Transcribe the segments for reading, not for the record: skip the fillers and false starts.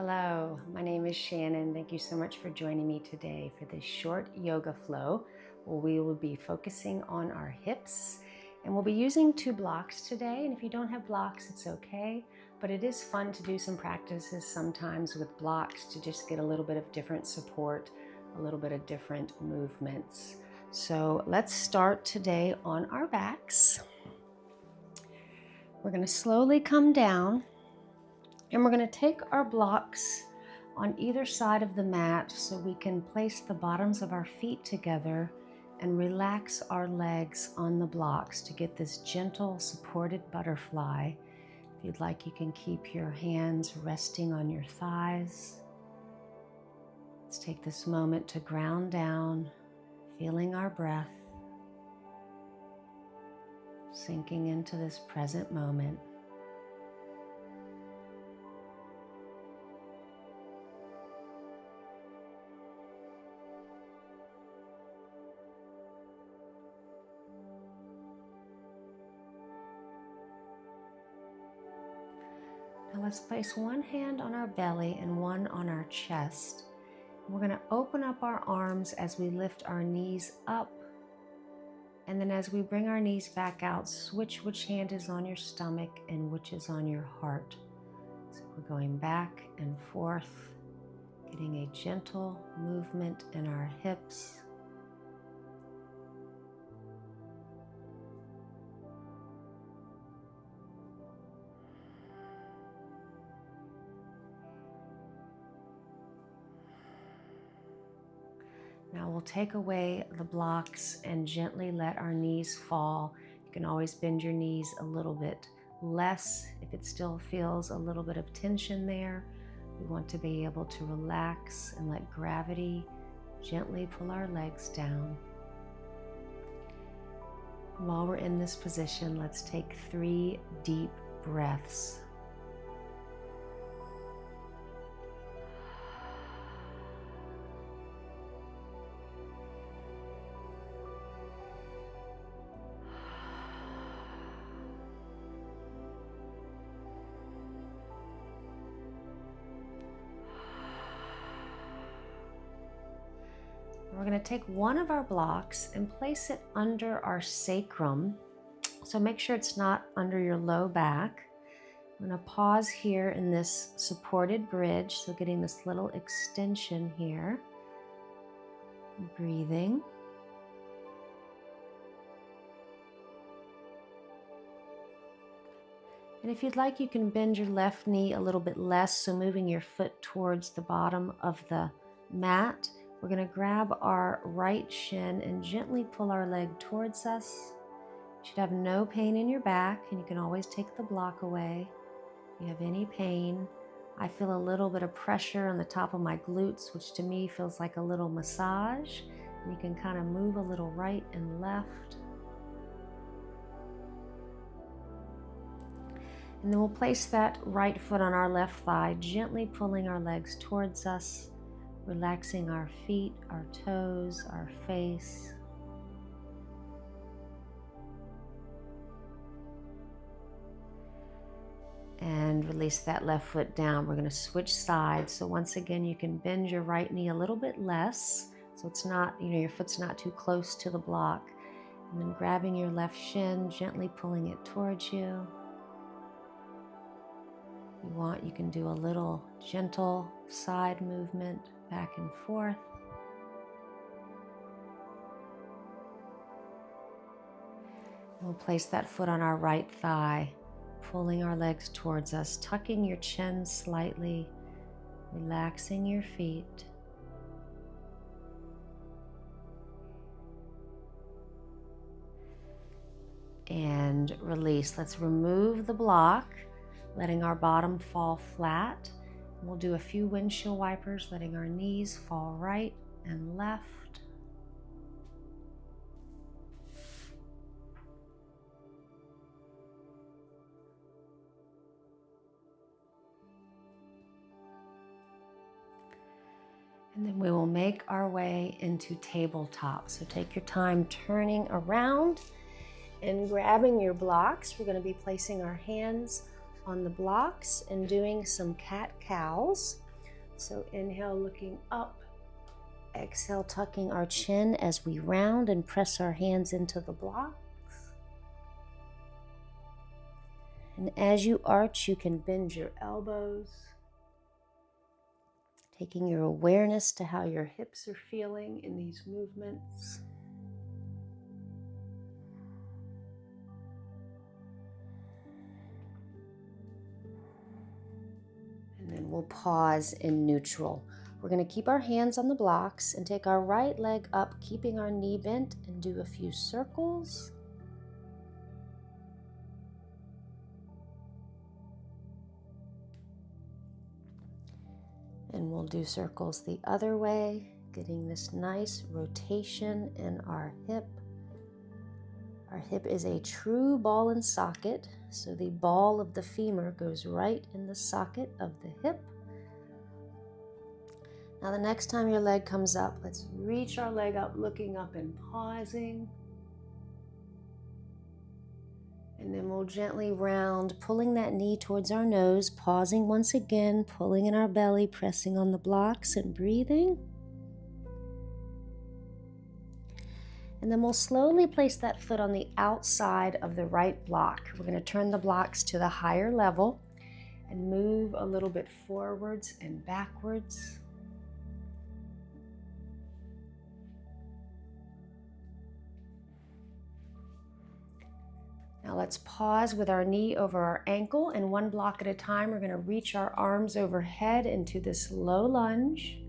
Hello, my name is Shannon. Thank you so much for joining me today for this short yoga flow where we will be focusing on our hips, and we'll be using 2 blocks today. And if you don't have blocks, it's okay, but it is fun to do some practices sometimes with blocks to just get a little bit of different support, a little bit of different movements. So let's start today on our backs. We're going to slowly come down. And we're going to take our blocks on either side of the mat so we can place the bottoms of our feet together and relax our legs on the blocks to get this gentle supported butterfly. If you'd like, you can keep your hands resting on your thighs. Let's take this moment to ground down, feeling our breath, sinking into this present moment. Now let's place one hand on our belly and one on our chest. We're going to open up our arms as we lift our knees up. And then as we bring our knees back out, switch which hand is on your stomach and which is on your heart. So we're going back and forth, getting a gentle movement in our hips. Now we'll take away the blocks and gently let our knees fall. You can always bend your knees a little bit less if it still feels a little bit of tension there. We want to be able to relax and let gravity gently pull our legs down. While we're in this position, let's take 3 deep breaths. We're going to take one of our blocks and place it under our sacrum. So make sure it's not under your low back. I'm going to pause here in this supported bridge, so getting this little extension here. Breathing. And if you'd like, you can bend your left knee a little bit less, so moving your foot towards the bottom of the mat. We're going to grab our right shin and gently pull our leg towards us. You should have no pain in your back, and you can always take the block away if you have any pain. I feel a little bit of pressure on the top of my glutes, which to me feels like a little massage. And you can kind of move a little right and left. And then we'll place that right foot on our left thigh, gently pulling our legs towards us. Relaxing our feet, our toes, our face. And release that left foot down. We're going to switch sides. So once again, you can bend your right knee a little bit less, so it's not, your foot's not too close to the block. And then grabbing your left shin, gently pulling it towards you. If you want, you can do a little gentle side movement back and forth. We'll place that foot on our right thigh, pulling our legs towards us, tucking your chin slightly, relaxing your feet. And release. Let's remove the block, letting our bottom fall flat. We'll do a few windshield wipers, letting our knees fall right and left. And then we will make our way into tabletop. So take your time turning around and grabbing your blocks. We're going to be placing our hands on the blocks and doing some cat-cows. So inhale, looking up. Exhale, tucking our chin as we round and press our hands into the blocks. And as you arch, you can bend your elbows, taking your awareness to how your hips are feeling in these movements. And then we'll pause in neutral. We're going to keep our hands on the blocks and take our right leg up, keeping our knee bent, and do a few circles. And we'll do circles the other way, getting this nice rotation in our hip. Our hip is a true ball and socket, so the ball of the femur goes right in the socket of the hip. Now the next time your leg comes up, let's reach our leg up, looking up and pausing. And then we'll gently round, pulling that knee towards our nose, pausing once again, pulling in our belly, pressing on the blocks and breathing. And then we'll slowly place that foot on the outside of the right block. We're going to turn the blocks to the higher level and move a little bit forwards and backwards. Now let's pause with our knee over our ankle, and one block at a time, we're going to reach our arms overhead into this low lunge.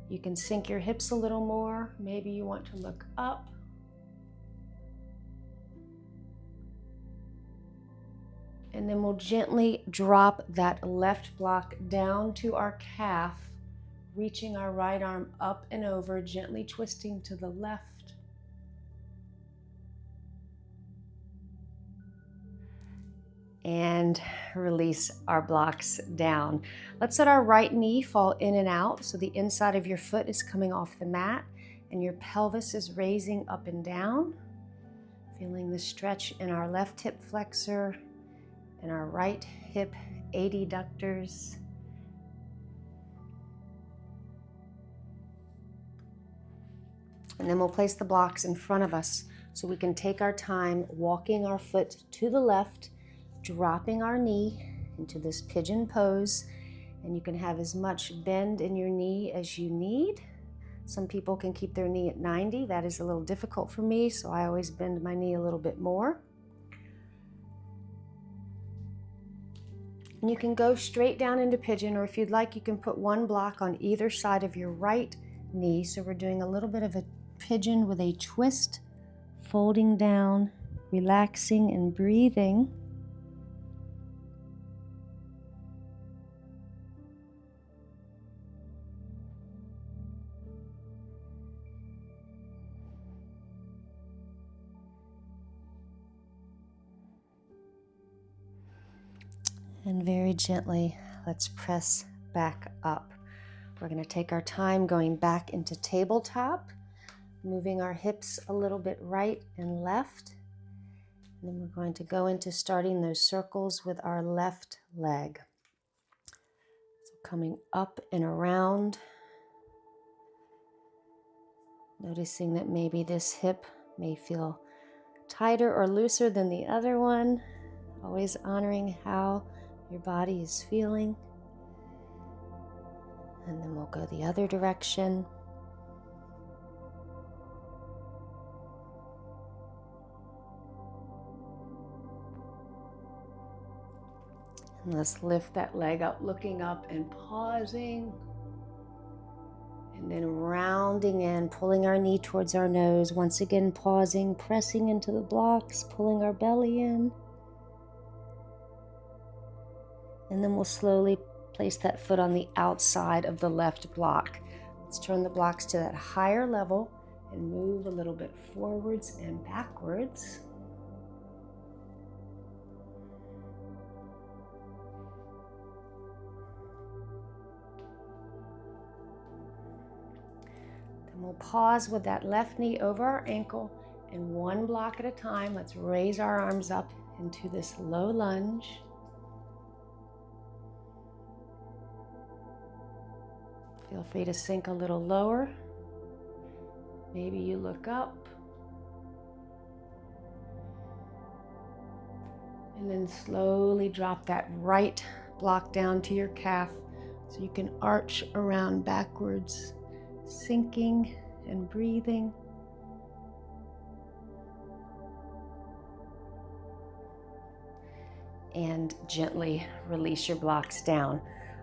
You can sink your hips a little more. Maybe you want to look up. And then we'll gently drop that left block down to our calf, reaching our right arm up and over, gently twisting to the left. And release our blocks down. Let's let our right knee fall in and out, so the inside of your foot is coming off the mat and your pelvis is raising up and down. Feeling the stretch in our left hip flexor and our right hip adductors. And then we'll place the blocks in front of us so we can take our time walking our foot to the left, dropping our knee into this pigeon pose, and you can have as much bend in your knee as you need. Some people can keep their knee at 90. That is a little difficult for me, so I always bend my knee a little bit more. And you can go straight down into pigeon, or if you'd like, you can put one block on either side of your right knee. So we're doing a little bit of a pigeon with a twist, folding down, relaxing and breathing. And very gently, let's press back up. We're going to take our time going back into tabletop, moving our hips a little bit right and left. And then we're going to go into starting those circles with our left leg. So coming up and around, noticing that maybe this hip may feel tighter or looser than the other one, always honoring how your body is feeling. And then we'll go the other direction. And let's lift that leg up, looking up and pausing. And then rounding in, pulling our knee towards our nose. Once again, pausing, pressing into the blocks, pulling our belly in. And then we'll slowly place that foot on the outside of the left block. Let's turn the blocks to that higher level and move a little bit forwards and backwards. Then we'll pause with that left knee over our ankle, and one block at a time, let's raise our arms up into this low lunge. Feel free to sink a little lower. Maybe you look up. And then slowly drop that right block down to your calf so you can arch around backwards, sinking and breathing. And gently release your blocks down.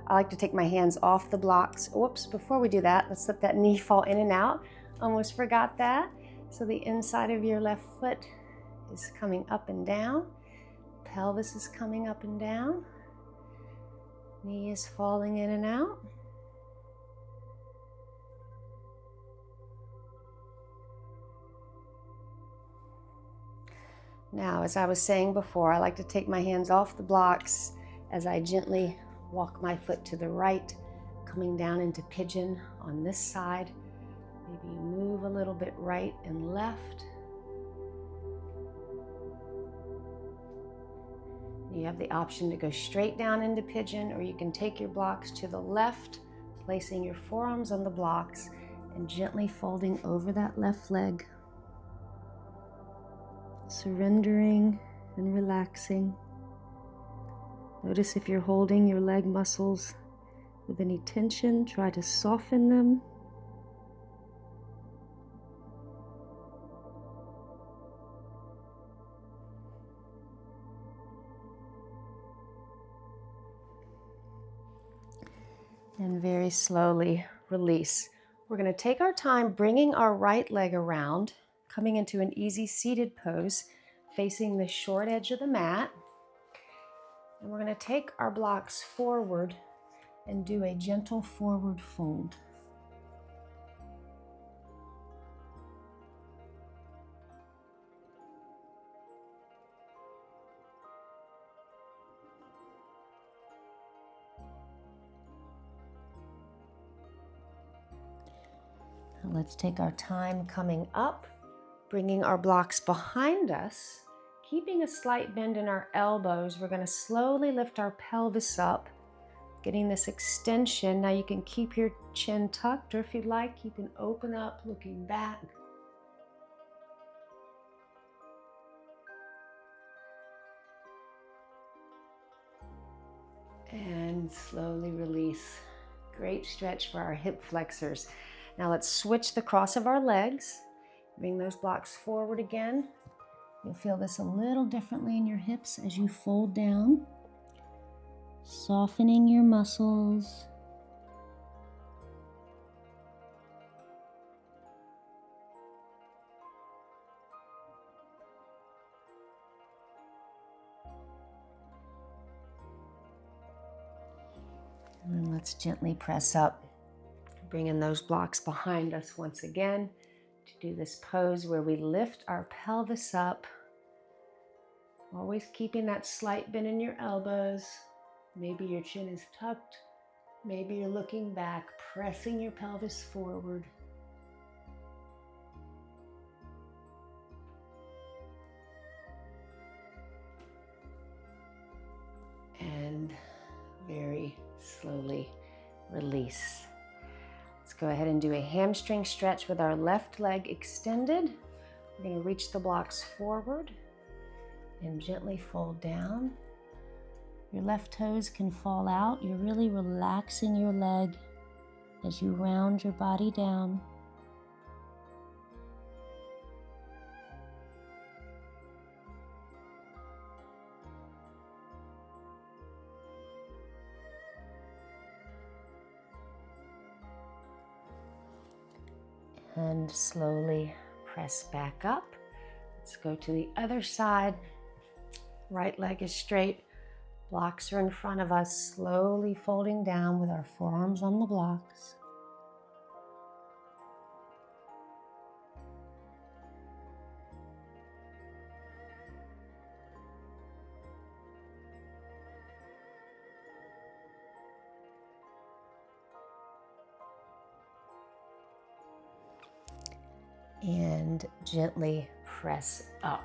I like to take my hands off the blocks. Whoops, before we do that, let's let that knee fall in and out. Almost forgot that. So the inside of your left foot is coming up and down. Pelvis is coming up and down. Knee is falling in and out. Now, as I was saying before, I like to take my hands off the blocks as I gently walk my foot to the right, coming down into pigeon on this side. Maybe you move a little bit right and left. You have the option to go straight down into pigeon, or you can take your blocks to the left, placing your forearms on the blocks and gently folding over that left leg. Surrendering and relaxing. Notice if you're holding your leg muscles with any tension, try to soften them. And very slowly release. We're going to take our time bringing our right leg around, coming into an easy seated pose, facing the short edge of the mat. And we're going to take our blocks forward and do a gentle forward fold. Let's take our time coming up, bringing our blocks behind us, keeping a slight bend in our elbows. We're going to slowly lift our pelvis up, getting this extension. Now you can keep your chin tucked, or if you'd like, you can open up looking back. And slowly release. Great stretch for our hip flexors. Now let's switch the cross of our legs. Bring those blocks forward again. You'll feel this a little differently in your hips as you fold down, softening your muscles. And then let's gently press up. Bringing those blocks behind us once again to do this pose where we lift our pelvis up, always keeping that slight bend in your elbows. Maybe your chin is tucked, maybe you're looking back, pressing your pelvis forward. And very slowly release. Let's go ahead and do a hamstring stretch with our left leg extended. We're going to reach the blocks forward and gently fold down. Your left toes can fall out. You're really relaxing your leg as you round your body down. And slowly press back up. Let's go to the other side. Right leg is straight. Blocks are in front of us, slowly folding down with our forearms on the blocks. And gently press up.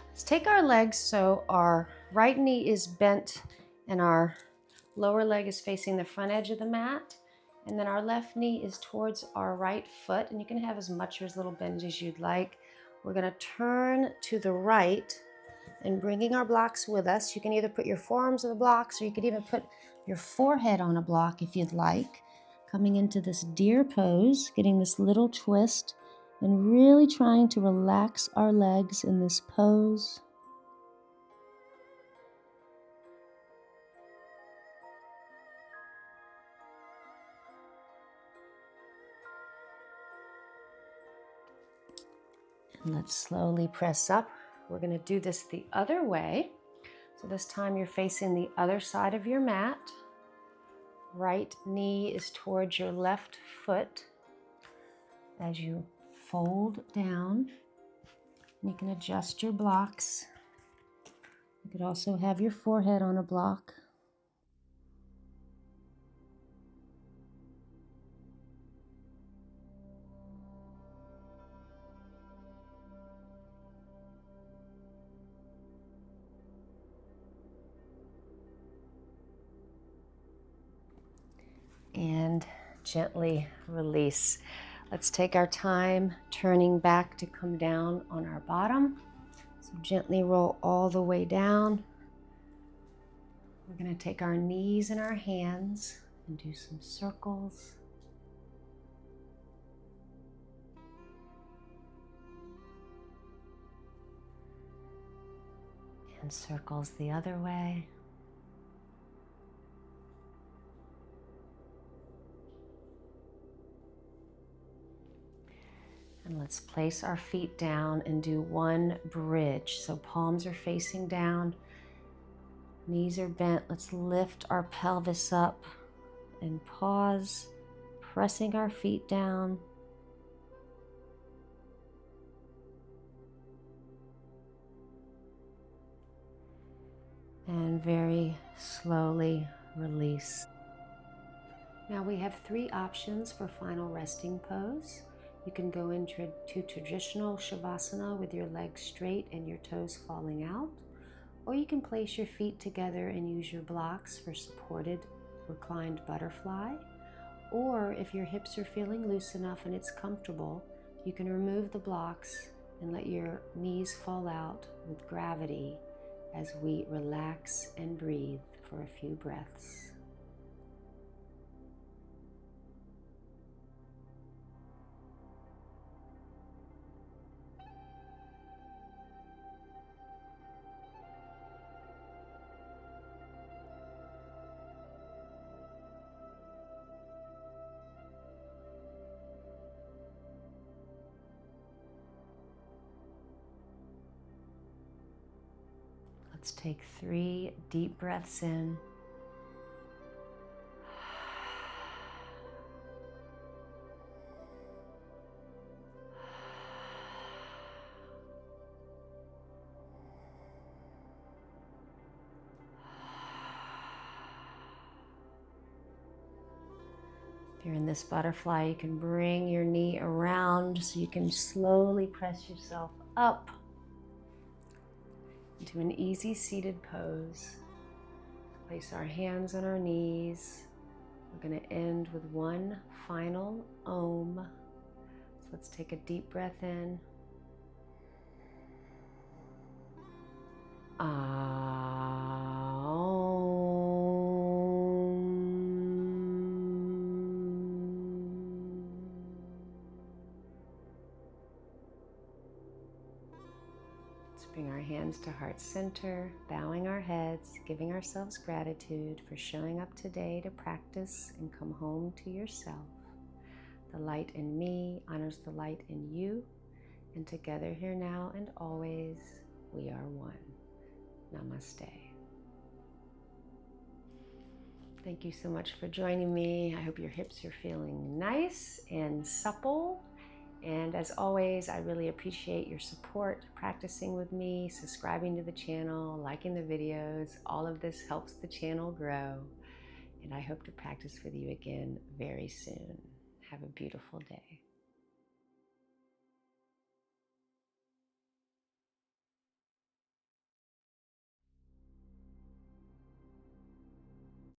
Let's take our legs so our right knee is bent and our lower leg is facing the front edge of the mat. And then our left knee is towards our right foot, and you can have as much or as little bend as you'd like. We're going to turn to the right and bringing our blocks with us. You can either put your forearms on the blocks, or you could even put your forehead on a block if you'd like. Coming into this deer pose, getting this little twist, and really trying to relax our legs in this pose. And let's slowly press up. We're going to do this the other way. So this time you're facing the other side of your mat. Right knee is towards your left foot as you fold down. You can adjust your blocks. You could also have your forehead on a block. And gently release. Let's take our time turning back to come down on our bottom. So gently roll all the way down. We're going to take our knees in our hands and do some circles. And circles the other way. And let's place our feet down and do one bridge. So palms are facing down, knees are bent. Let's lift our pelvis up and pause, pressing our feet down. And very slowly release. Now we have 3 options for final resting pose. You can go into traditional Shavasana with your legs straight and your toes falling out, or you can place your feet together and use your blocks for supported reclined butterfly, or if your hips are feeling loose enough and it's comfortable, you can remove the blocks and let your knees fall out with gravity as we relax and breathe for a few breaths. Let's take 3 deep breaths in. If you're in this butterfly, you can bring your knee around so you can slowly press yourself up into an easy seated pose. Place our hands on our knees. We're going to end with one final Om. So let's take a deep breath in. Bring our hands to heart center, bowing our heads, giving ourselves gratitude for showing up today to practice and come home to yourself. The light in me honors the light in you, and together here now and always, we are one. Namaste. Thank you so much for joining me. I hope your hips are feeling nice and supple. And as always, I really appreciate your support, practicing with me, subscribing to the channel, liking the videos. All of this helps the channel grow. And I hope to practice with you again very soon. Have a beautiful day.